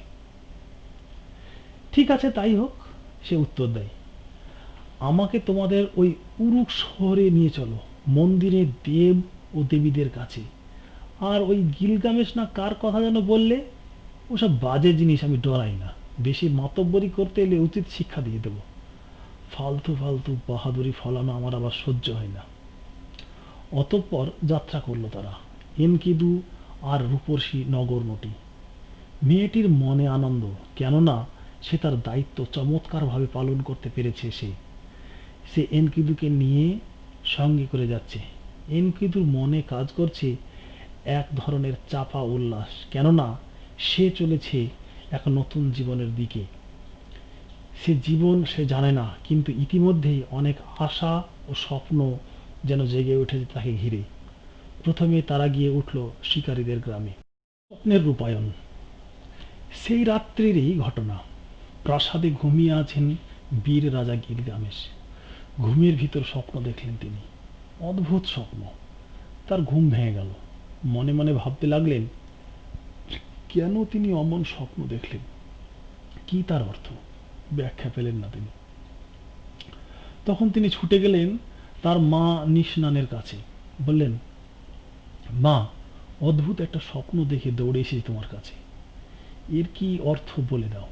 ঠিক আছে, তাই হোক, সে উত্তর দেয়। আমাকে তোমাদের ওই উরুক শহরে নিয়ে চলো, মন্দিরে দেব ও দেবীদের কাছে। আর ওই গিলগামেশ না কার কথা যেন বললে, ওসব বাজে জিনিস আমি ডরাই না। বেশি মাতব্বরি করতে এলে উচিত শিক্ষা দিয়ে দেবো। ফালতু ফালতু বাহাদুরি ফলানো আমার আবার সহ্য হয় না। অতঃপর যাত্রা করল তারা, এনকিদু আর রূপসী নগরনটি। মেয়েটির মনে আনন্দ, কেননা সে তার দায়িত্ব চমৎকারভাবে পালন করতে পেরেছে। সে সে এনকিদুকে নিয়ে সঙ্গে করে যাচ্ছে। এনকিদুর মনে কাজ করছে এক ধরনের চাপা উল্লাস, কেননা সে চলেছে এক নতুন জীবনের দিকে। সে জীবন সে জানে না, কিন্তু ইতিমধ্যেই অনেক আশা ও স্বপ্ন যেন জেগে উঠেছে তাকে ঘিরে। প্রথমে তারা গিয়ে উঠল শিকারীদের গ্রামে। স্বপ্নের রূপায়ণ। সেই রাত্রিরই ঘটনা। প্রাসাদে ঘুমিয়ে আছেন বীর রাজা গিলগামেশ। ঘুমের ভিতর স্বপ্ন দেখলেন তিনি, অদ্ভুত স্বপ্ন। তার ঘুম ভেঙে গেল। মনে মনে ভাবতে লাগলেন, কেন তিনি অমন স্বপ্ন দেখলেন, কি তার অর্থ? ব্যাখ্যা পেলেন না তিনি। তখন তিনি ছুটে গেলেন তার মা নিষ্নানের কাছে। বললেন, মা, অদ্ভুত একটা স্বপ্ন দেখে দৌড়ে এসেছি তোমার কাছে। এর কি অর্থ বলে দাও।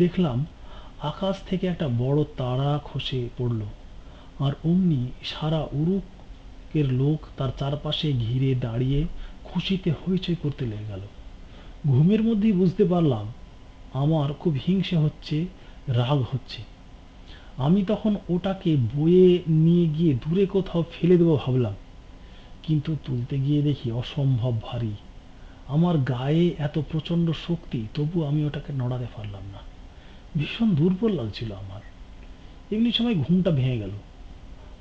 দেখলাম আকাশ থেকে একটা বড় তারা খসে পড়ল, আর অমনি সারা উরুকের লোক তার চারপাশে ঘিরে দাঁড়িয়ে খুশিতে হইচই করতে লেগে গেল। ঘুমের মধ্যেই বুঝতে পারলাম আমার খুব হিংসে হচ্ছে, রাগ হচ্ছে। আমি তখন ওটাকে বয়ে নিয়ে গিয়ে দূরে কোথাও ফেলে দেবো ভাবলাম, কিন্তু তুলতে গিয়ে দেখি অসম্ভব ভারী। আমার গায়ে এত প্রচণ্ড শক্তি, তবু আমি ওটাকে নড়াতে পারলাম না। ভীষণ দুর্বল লাগছিল আমার। এমনি সময় ঘুমটা ভেঙে গেল।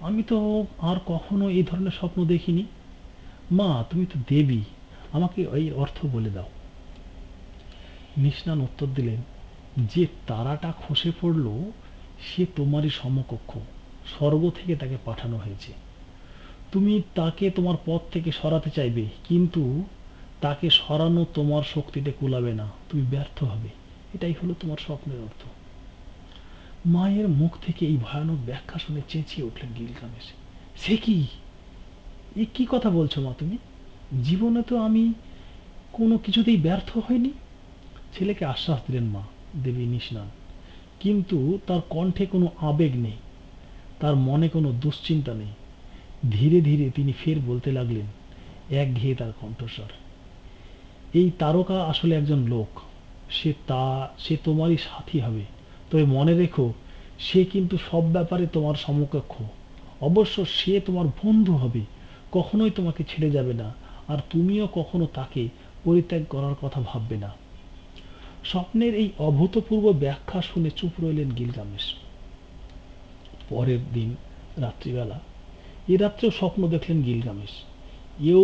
আমি তো আর কখনো এই ধরনের স্বপ্ন দেখিনি। মা, তুমি তো দেবী, আমাকে এই অর্থ বলে দাও। নিষ্ণান উত্তর দিলেন, যে তারাটা খসে পড়ল সে তোমারই সমকক্ষ। স্বর্গ থেকে তাকে পাঠানো হয়েছে। তুমি তাকে তোমার পথ থেকে সরাতে চাইবে, কিন্তু তাকে সরানো তোমার শক্তিতে কুলাবে না, তুমি ব্যর্থ হবে। এটাই হলো তোমার স্বপ্নের অর্থ। মায়ের মুখ থেকে এই ভয়ানক ব্যাখ্যা শুনে চেঁচিয়ে উঠলেন গিলগামেশ। সে কি, এ কি কথা বলছো মা তুমি? জীবনে তো আমি কোনো কিছুতেই ব্যর্থ হয়নি। ছেলেকে আশ্বাস দিলেন মা দেবী নিষ্ণান, কিন্তু তার কণ্ঠে কোনো আবেগ নেই, তার মনে কোনো দুশ্চিন্তা নেই। ধীরে ধীরে তিনি ফের বলতে লাগলেন, একঘেয়ে তার কণ্ঠস্বর। এই তারকা আসলে একজন লোক। সে তোমারই সাথী হবে। তবে মনে রেখো, সে কিন্তু সব ব্যাপারে তোমার সমকক্ষ। অবশ্য সে তোমার বন্ধু হবে, কখনোই তোমাকে ছেড়ে যাবে না, আর তুমিও কখনো তাকে পরিত্যাগ করার কথা ভাববে না। স্বপ্নের এই অভূতপূর্ব ব্যাখ্যা শুনে চুপ রইলেন গিলগামেশ। পরের দিন রাত্রিবেলা এ রাত্রেও স্বপ্ন দেখলেন গিলগামেশ। এও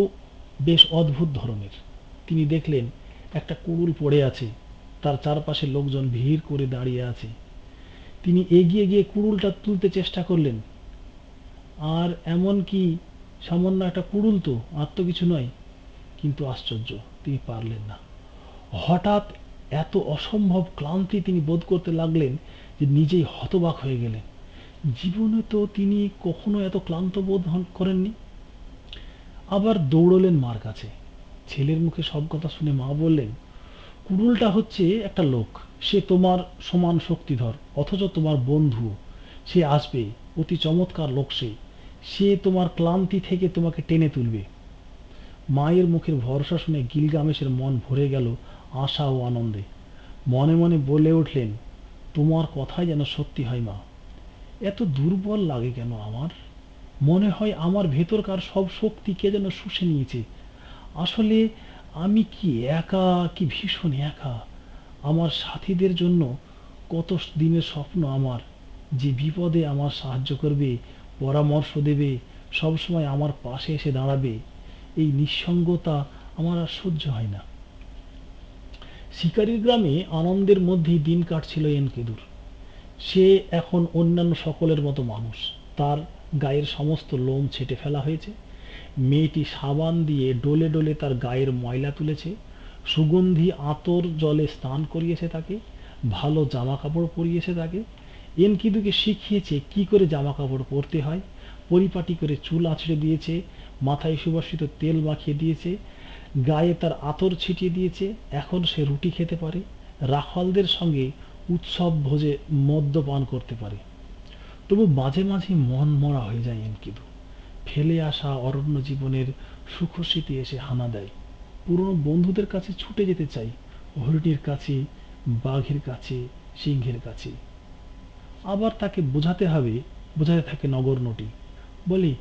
বেশ অদ্ভুত ধরনের। তিনি দেখলেন একটা কুড়ুল পড়ে আছে, তার চারপাশে লোকজন ভিড় করে দাঁড়িয়ে আছে। তিনি এগিয়ে গিয়ে কুড়ুলটা তুলতে চেষ্টা করলেন, আর এমন কি, সামান্য একটা কুড়ুল তো, আর তো কিছু নয়। কিন্তু আশ্চর্য, তিনি পারলেন না। হঠাৎ এত অসম্ভব ক্লান্তি তিনি বোধ করতে লাগলেন যে নিজেই হতবাক হয়ে গেলেন। জীবনে তো তিনি কখনো এত ক্লান্ত বোধ করেননি। আবার দৌড়লেন মার কাছে। ছেলের মুখে সব কথা শুনে মা বললেন, কুড়ুলটা হচ্ছে একটা লোক, সে তোমার সমান শক্তিধর, অথচ তোমার বন্ধু। সে আসবে, অতি চমৎকার লোক সে। সে তোমার ক্লান্তি থেকে তোমাকে টেনে তুলবে। মায়ের মুখের ভরসা শুনে গিলগামেশের মন ভরে গেল আশা ও আনন্দে। মনে মনে বলে উঠলেন, তোমার কথাই যেন সত্যি হয় মা। এত দুর্বল লাগে কেন আমার? মনে হয় আমার ভেতরকার সব শক্তি কে যেন শুষে নিয়েছে। আসলে আমি কি একা, কি ভীষণ একা। আমার সাথীদের জন্য কত দিনের স্বপ্ন আমার, যে বিপদে আমার সাহায্য করবে, পরামর্শ দেবে, সবসময় আমার পাশে এসে দাঁড়াবে। এই নিঃসঙ্গতা আমার আর সহ্য হয় না। শিকারির গ্রামে আনন্দের মধ্যেই দিন কাটছিল এনকেদুর। সে এখন অন্যান্য সকলের মতো মানুষ। তার গায়ের সমস্ত লোম ছেঁটে ফেলা হয়েছে। মেয়েটি সাবান দিয়ে ডলে ডলে তার গায়ের ময়লা তুলেছে। সুগন্ধি আতর জলে স্নান করিয়েছে তাকে, ভালো জামা কাপড় পরিয়েছে তাকে। এনকিদুকে শিখিয়েছে কি করে জামা কাপড় পরতে হয়, পরিপাটি করে চুল আঁচড়ে দিয়েছে, মাথায় সুবাসিত তেল মাখিয়ে দিয়েছে, গায়ে তার আতর ছিটিয়ে দিয়েছে। এখন সে রুটি খেতে পারে, রাখালদের সঙ্গে উৎসব ভোজে মদ্যপান করতে পারে। তবু মাঝে মাঝে মন মরা হয়ে যায় এনকিদু। ফেলে আসা অরণ্য জীবনের সুখস্মৃতি এসে হানা দেয়। পুরনো বন্ধুদের কাছে ছুটে যেতে চাই, হরিণীর কাছে, বাঘের কাছে, সিংহের কাছে। আবার তাকে বোঝাতে থাকে নগরনটি। বলে,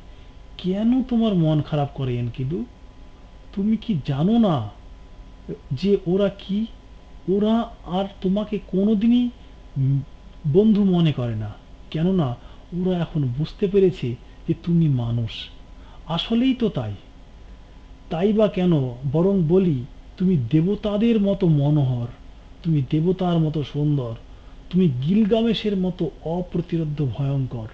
কেন তোমার মন খারাপ করে এনকিদু? তুমি কি জানো না যে ওরা কি? ওরা আর তোমাকে কোনোদিনই বন্ধু মনে করে না, কেননা ওরা এখন বুঝতে পেরেছে যে তুমি মানুষ। আসলেই তো তাই। তাই বা কেন, বরং বলি, তুমি দেবতাদের মতো মনোহর, তুমি দেবতার মতো সুন্দর, তুমি গিলগামেশের মতো অপ্রতিরোধ্য ভয়ঙ্কর।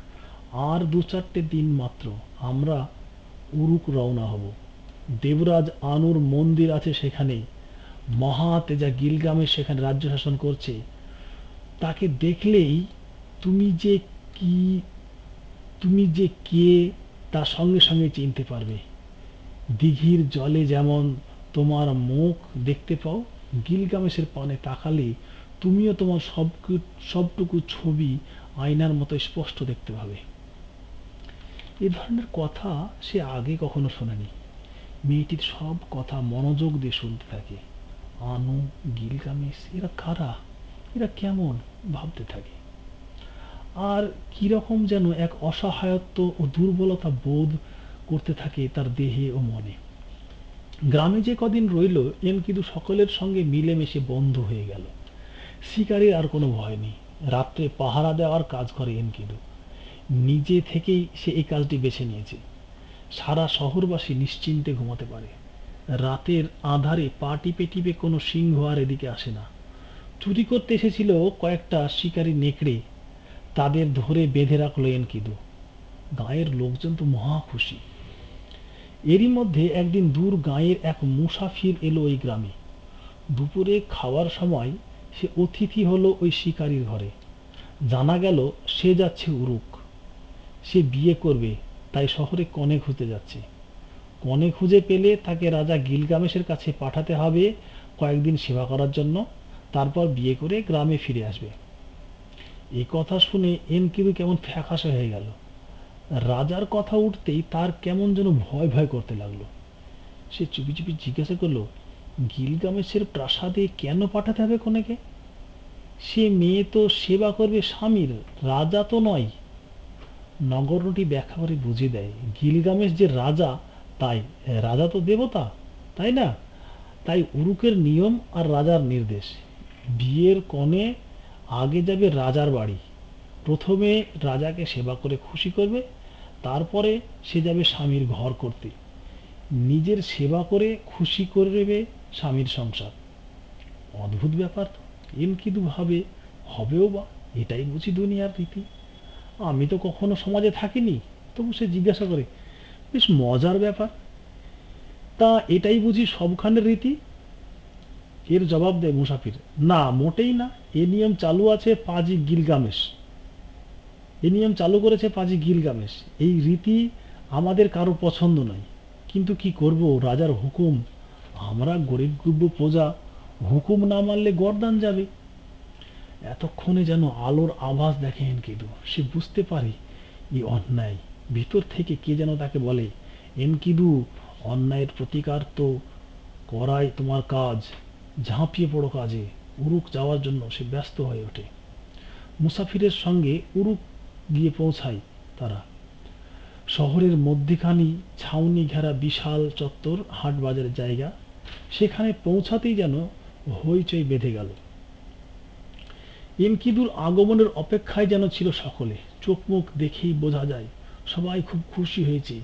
আর দু চারটে দিন মাত্র, আমরা উরুক রওনা হব। দেবরাজ আনুর মন্দির আছে সেখানে। মহাতেজা গিলগামেশ সেখানে রাজ্য শাসন করছে। তাকে দেখলেই তুমি যে কি, তুমি যে কে, তা সঙ্গে সঙ্গে চিনতে পারবে। দিঘির জলে যেমন তোমার মুখ দেখতে পাও, গিলগামেশের পানে তাকালে তুমিও তোমার সবটুকু ছবি আয়নার মতো স্পষ্ট দেখতে পাবে। এ ধরনের কথা সে আগে কখনো শোনেনি। মেয়েটির সব কথা মনোযোগ দিয়ে শুনতে থাকে। আনু, গিলগামেশ, এরা কারা, এরা কেমন, ভাবতে থাকে। আর কিরকম যেন এক অসহায়ত্ব ও দুর্বলতা বোধ করতে থাকে তার দেহে ও মনে। গ্রামে যে কদিন রইল, এনকিদু সকলের সঙ্গে মিলেমিশে বন্ধু হয়ে গেল। শিকারীর আর কোনো ভয় নেই। রাত্রে পাহারা দেওয়ার কাজ করে এনকিদু। নিজে থেকেই সে এই কাজটি বেছে নিয়েছে। সারা শহরবাসী নিশ্চিন্তে ঘুমাতে পারে। রাতের আঁধারে পা টিপে টিপে কোনো সিংহ আর এদিকে আসে না। চুরি করতে এসেছিল কয়েকটা শিকারী নেকড়ে, তাদের ধরে বেঁধে রাখলো এনকিদু। গাঁয়ের লোকজন তো মহা খুশি। এরই মধ্যে একদিন দূর গাঁয়ের এক মুসাফির এলো ওই গ্রামে। দুপুরে খাওয়ার সময় সে অতিথি হলো ওই শিকারীর ঘরে। জানা গেল সে যাচ্ছে উরুক। সে বিয়ে করবে, তাই শহরে কনে খুঁজতে যাচ্ছে। কনে খুঁজে পেলে তাকে রাজা গিলগামেশের কাছে পাঠাতে হবে কয়েকদিন সেবা করার জন্য, তারপর বিয়ে করে গ্রামে ফিরে আসবে। এ কথা শুনে এনকিদু কেমন ফ্যাকাশে হয়ে গেল। রাজার কথা উঠতেই তার কেমন যেন ভয় ভয় করতে লাগলো। সে চুপি চুপি জিজ্ঞাসা করলো, গিলগামেশের প্রাসাদে কেন পাঠাতে হবে কনেকে? সে মেয়ে তো সেবা করবে স্বামীর, রাজা তো নয়। নগরটি ব্যাখ্যা করে বুঝিয়ে দেয়, গিলগামেশ যে রাজা, তাই রাজা তো দেবতা, তাই না? তাই উরুকের নিয়ম আর রাজার নির্দেশ। বিয়ের কনে আগে যাবে রাজার বাড়ি, প্রথমে রাজাকে সেবা করে খুশি করবে, তারপরে সে যাবে স্বামীর ঘর করতে, নিজের সেবা করে খুশি করবে স্বামীর সংসার। অদ্ভুত ব্যাপার তো। এনকিদু ভাবে, হবেও বা, এটাই বুঝি দুনিয়ার রীতি। আমি তো কখনো সমাজে থাকিনি, তবু সে জিজ্ঞাসা করে, বেশ মজার ব্যাপার, তা এটাই বুঝি সবখানের রীতি? এর জবাব দেয় মুসাফির, না মোটেই না, এ নিয়ম চালু আছে পাজি গিলগামেশ, এ নিয়ম চালু করেছে পাজি গিলগামেশ। এই রীতি আমাদের কারো পছন্দ নয়, কিন্তু কি করব, রাজার হুকুম, আমরা গরিব গুব্ব প্রজা, হুকুম না মানলে গরদান যাবে। এতক্ষণে যেন আলোর আভাস দেখে এনকিদু, সে বুঝতে পারে এই অন্যায়। ভিতর থেকে কে যেন তাকে বলে, এনকিদু, অন্যায়ের প্রতিকার তো করাই তোমার কাজ, ঝাঁপিয়ে পড়ো কাজে। উরুক যাওয়ার জন্য সে ব্যস্ত হয়ে ওঠে। মুসাফিরের সঙ্গে উরুক গিয়ে পৌঁছায় তারা। শহরের মধ্যিখানি ছাউনি ঘেরা বিশাল চত্বর, হাট বাজারের জায়গা। সেখানে পৌঁছাতেই যেন হইচই বেঁধে গেল। এনকিদুর আগমনের অপেক্ষায় যেন ছিল সকলে। চোখ মুখ দেখেই বোঝা যায় সবাই খুব খুশি হয়েছে।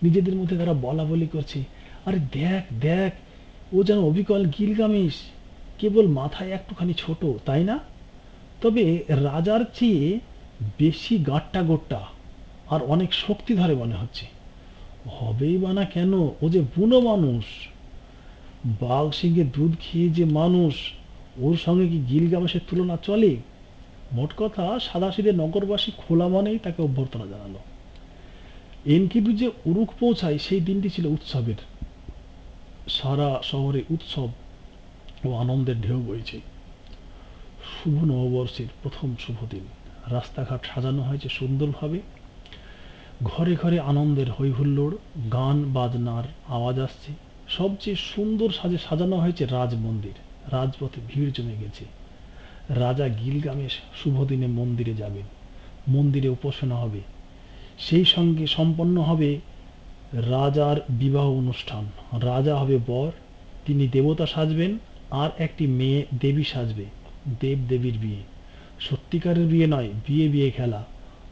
নিজেদের মধ্যে তারা বলা বলি করছে, আরে দেখ দেখ, ও যেন অবিকল গিলগামেশ, কেবল মাথায় একটুখানি ছোট, তাই না? তবে রাজার চেয়ে বেশি গাঁট্টা গোট্টা, আর অনেক শক্তিধরে মনে হচ্ছে। হবেই বা না কেন, ও যে বুনো মানুষ, বাঘ সিংহে দুধ খেয়ে যে মানুষ, ওর সঙ্গে কি গিলগামেশের তুলনা চলে? মোট কথা, সাদাসিধে নগরবাসী খোলা মনেই তাকে অভ্যর্থনা জানালো। এনকিদু যে উরুক পৌঁছায় সেই দিনটি ছিল উৎসবের। সারা শহরে উৎসব ও আনন্দের ঢেউ বইছে। শুভ নববর্ষের প্রথম শুভ দিন। রাস্তাঘাট সাজানো হয়েছে সুন্দরভাবে। ঘরে ঘরে আনন্দের হৈ হুল্লোড়, গান বাজনার আওয়াজ আসছে। সবচেয়ে সুন্দর সাজে সাজানো হয়েছে রাজমন্দির। রাজপথে ভিড় জমে গেছে। রাজা গিলগামেশ শুভ দিনে মন্দিরে যাবেন, মন্দিরে উপাসনা হবে। সেই সঙ্গে সম্পন্ন হবে রাজার বিবাহ অনুষ্ঠান। রাজা হবে বর, তিনি দেবতা সাজবেন, আর একটি মেয়ে দেবী সাজবে। দেব দেবীর বিয়ে, সত্যিকারের বিয়ে নয়, বিয়ে বিয়ে খেলা।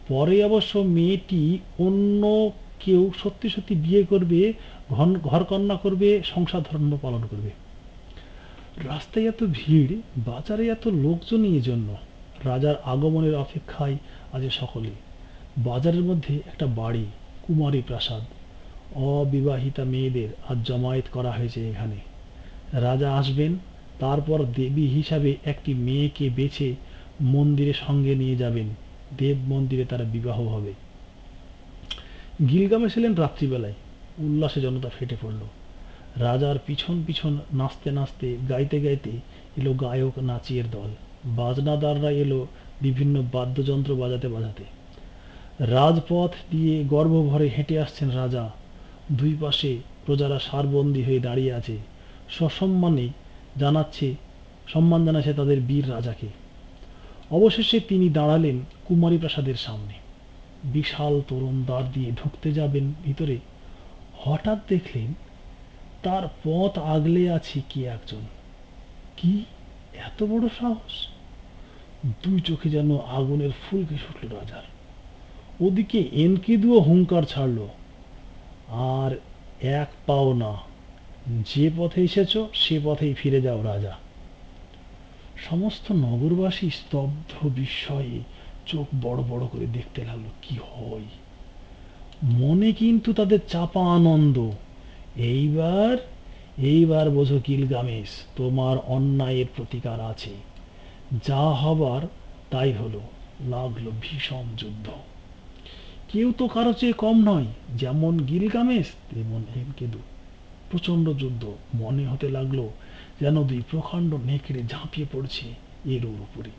পরে অবশ্য মেয়েটি অন্য কেউ সত্যি সত্যি বিয়ে করবে, ঘরকন্যা করবে, সংসার ধর্ম পালন করবে। রাস্তায় এত ভিড়, বাজারে এত লোকজন, এই জন্য রাজার আগমনের অপেক্ষায় আছে সকলে। বাজারের মধ্যে একটা বাড়ি, কুমারী প্রাসাদ। অবিবাহিতা মেয়েদের আজ জমায়েত করা হয়েছে এখানে। রাজা আসবেন, তারপর দেবী হিসাবে একটি মেয়েকে বেছে মন্দিরে সঙ্গে নিয়ে যাবেন। দেব মন্দিরে তারা বিবাহ হবে। গিলগামেশ এলেন রাত্রিবেলায়। উল্লাসে জনতা ফেটে পড়ল। রাজার পিছন পিছন নাচতে নাচতে, গাইতে গাইতে এলো গায়ক নাচিয়ের দল। বাজনাদাররা এলো বিভিন্ন বাদ্যযন্ত্র বাজাতে বাজাতে। রাজপথ দিয়ে গর্ব ভরে হেঁটে আসছেন রাজা। দুই পাশে প্রজারা সারবন্দী হয়ে দাঁড়িয়ে আছে, সসম্মানে জানাচ্ছে, সম্মান জানাচ্ছে তাদের বীর রাজাকে। অবশেষে তিনি দাঁড়ালেন কুমারী প্রাসাদের সামনে। বিশাল তোরণ দ্বার দিয়ে ঢুকতে যাবেন ভিতরে, হঠাৎ দেখলেন তার পথ আগলে আছে কে একজন। কি এত বড় সাহস! দুই চোখে যেন আগুনের ফুলকে ছুটল রাজার। ওদিকে এনকিদুও হুঙ্কার ছাড়ল, আর এক পাও না, যে পথে এসেছো সে পথেই ফিরে যাও রাজা। সমস্ত নগরবাসী স্তব্ধ বিস্ময়ে চোখ বড় বড় করে দেখতে লাগলো কি হয়। মনে কিন্তু তাদের চাপা আনন্দ। এইবার এইবার বোঝো গিলগামেশ, তোমার অন্যায়ের প্রতিকার আছে। যা হবার তাই হলো। লাগলো ভীষণ যুদ্ধ। কেউ তো কারো চেয়ে কম নয়, যেমন গিলগামেশ তেমন এনকিদু। প্রচন্ড যুদ্ধ। মনে হতে লাগলো যেন দুই প্রকাণ্ড নেকড়ে ঝাঁপিয়ে পড়ছে এর ওর উপরে।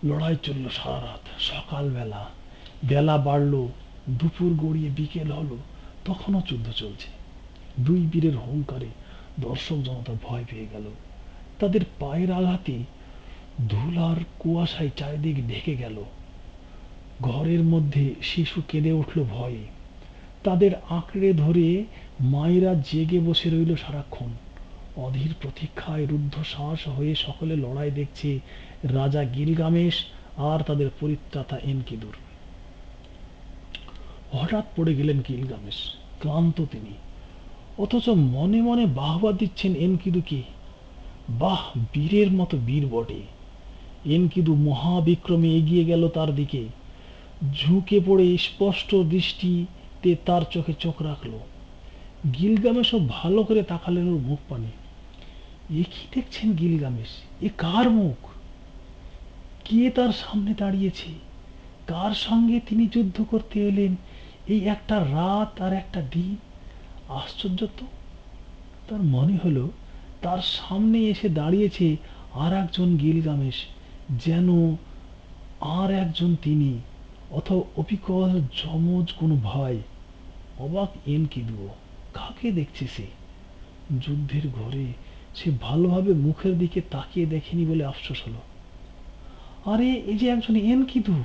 লড়াই চলল সারা রাত। সকালবেলা বেলা বাড়লো, দুপুর গড়িয়ে বিকেল হলো, তখনও যুদ্ধ চলছে। দুই বীরের হুঙ্কারে দর্শক জনতা ভয় পেয়ে গেল। তাদের পায়ের আঘাতে ধুলার কুয়াশায় চারিদিক ঢেকে গেল। ঘরের মধ্যে শিশু কেঁদে উঠল ভয়ে। তাদের আঁকড়ে ধরে মায়েরা জেগে বসে রইল সারাক্ষণ। অধীর প্রতীক্ষায় রুদ্ধশ্বাস হয়ে সকলে লড়াই দেখছে রাজা গিলগামেশ আর তাদের পরিত্রাতা এনকিদুর। হঠাৎ পড়ে গেলেন গিলগামেশ। ক্লান্ত তিনি, অথচ মনে মনে বাহবা দিচ্ছেন এনকিদুকে। বাহ, বীরের মতো বীর বটে। এনকিদু মহাবিক্রমে এগিয়ে গেল তার দিকে, ঝুঁকে পড়ে স্পষ্ট দৃষ্টিতে তার চোখে চোখ রাখল। গিলগামেশও ভালো করে তাকালেন ওর মুখ পানে। এ কি দেখছেন গিলগামেশ? এ কার মুখ? কে তার সামনে দাঁড়িয়েছে? কার সঙ্গে তিনি যুদ্ধ করতে এলেন এই একটা রাত আর একটা দিন? আশ্চর্য তো। তার মনে হলো তার সামনে এসে দাঁড়িয়েছে আর একজন গিলগামেশ, যেন আর একজন তিনি, অথবা অবিকল যমজ কোনো ভাই। অবাক এনকিদুও। কাকে দেখছে সে? যুদ্ধের ঘরে সে ভালোভাবে মুখের দিকে তাকিয়ে দেখেনি বলে আফসোস হলো। আরে, এই যে একজন এনকিদু,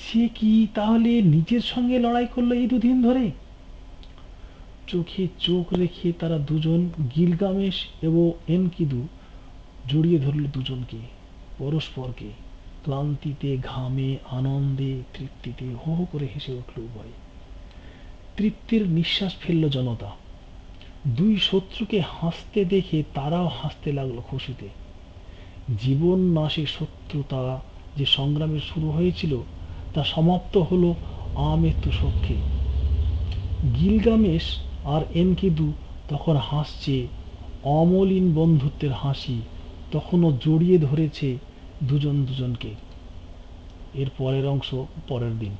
সে কি তাহলে নিজের সঙ্গে লড়াই করলো এই দুদিন ধরে? চোখে চোখ রেখে তারা দুজন, গিলগামেশ এবং এনকিদু, জড়িয়ে ধরল দুজনকে, পরস্পরকে। ক্লান্তিতে, ঘামে, আনন্দে, তৃপ্তিতে হো হো করে হেসে উঠল উভয়। তৃপ্তির নিঃশ্বাস ফেলল জনতা। দুই শত্রুকে হাসতে দেখে তারাও হাসতে লাগলো খুশিতে। জীবন নাশে শত্রুতা যে সংগ্রামে শুরু হয়েছিল তা সমাপ্ত হলো আমৃত্যু সখ্যে। গিলগামেশ আর এনকিদু তখন হাসছে, অমলিন বন্ধুত্বের হাসি। তখনও জড়িয়ে ধরেছে দুজন দুজনকে। এর পরের অংশ পরের দিন।